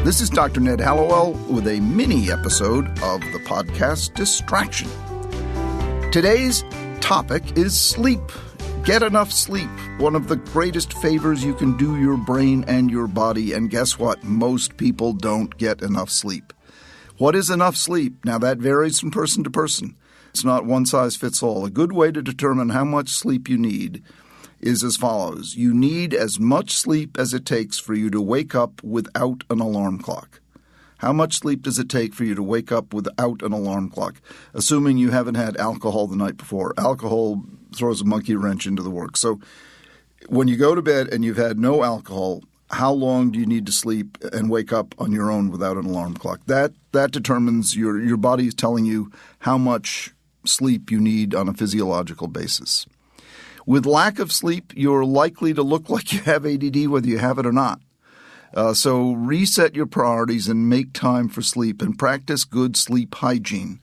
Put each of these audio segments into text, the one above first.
This is Dr. Ned Hallowell with a mini episode of the podcast Distraction. Today's topic is sleep. Get enough sleep, one of the greatest favors you can do your brain and your body. And guess what? Most people don't get enough sleep. What is enough sleep? Now, that varies from person to person. It's not one size fits all. A good way to determine how much sleep you need is as follows. You need as much sleep as it takes for you to wake up without an alarm clock. How much sleep does it take for you to wake up without an alarm clock? Assuming you haven't had alcohol the night before. Alcohol throws a monkey wrench into the works. So when you go to bed and you've had no alcohol, how long do you need to sleep and wake up on your own without an alarm clock? That determines your body is telling you how much sleep you need on a physiological basis. With lack of sleep, you're likely to look like you have ADD whether you have it or not. So reset your priorities and make time for sleep and practice good sleep hygiene.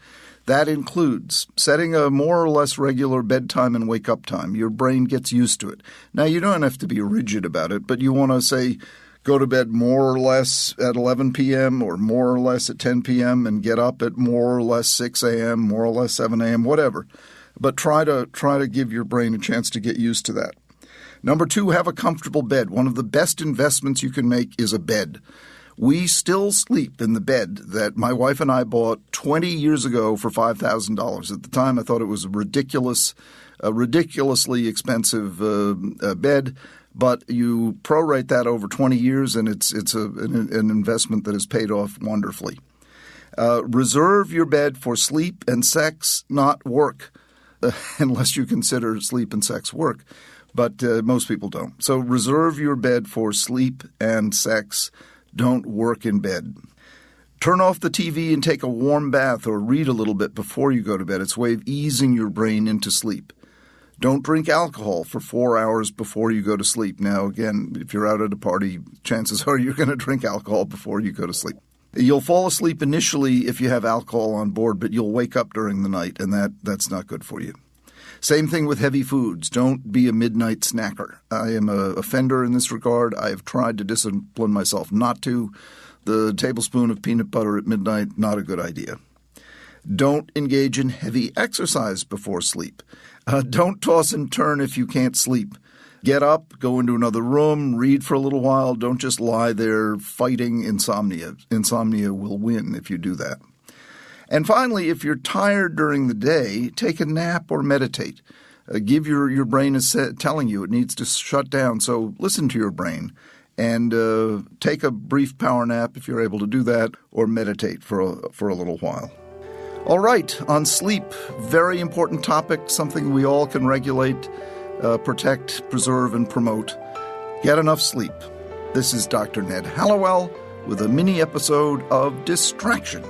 That includes setting a more or less regular bedtime and wake-up time. Your brain gets used to it. Now, you don't have to be rigid about it, but you want to, say, go to bed more or less at 11 p.m. or more or less at 10 p.m. and get up at more or less 6 a.m., more or less 7 a.m., whatever. But try to give your brain a chance to get used to that. Number 2, have a comfortable bed. One of the best investments you can make is a bed. We still sleep in the bed that my wife and I bought 20 years ago for $5,000. At the time, I thought it was a ridiculously expensive bed, but you prorate that over 20 years, and it's an investment that has paid off wonderfully. Reserve your bed for sleep and sex, not work. Unless you consider sleep and sex work, but most people don't. So reserve your bed for sleep and sex. Don't work in bed. Turn off the TV and take a warm bath or read a little bit before you go to bed. It's a way of easing your brain into sleep. Don't drink alcohol for 4 hours before you go to sleep. Now, again, if you're out at a party, chances are you're going to drink alcohol before you go to sleep. You'll fall asleep initially if you have alcohol on board, but you'll wake up during the night, and that's not good for you. Same thing with heavy foods. Don't be a midnight snacker. I am an offender in this regard. I have tried to discipline myself not to. The tablespoon of peanut butter at midnight, not a good idea. Don't engage in heavy exercise before sleep. Don't toss and turn if you can't sleep. Get up, go into another room, read for a little while. Don't just lie there fighting insomnia. Insomnia will win if you do that. And finally, if you're tired during the day, take a nap or meditate. Give your brain telling you it needs to shut down. So listen to your brain and take a brief power nap if you're able to do that, or meditate for a little while. All right, on sleep, very important topic, something we all can regulate, protect, preserve, and promote. Get enough sleep. This is Dr. Ned Hallowell with a mini episode of Distraction.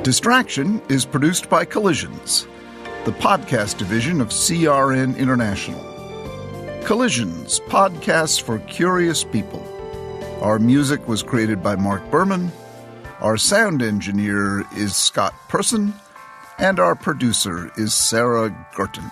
Distraction is produced by Collisions, the podcast division of CRN International. Collisions, podcasts for curious people. Our music was created by Mark Berman. Our sound engineer is Scott Person. And our producer is Sarah Gurton.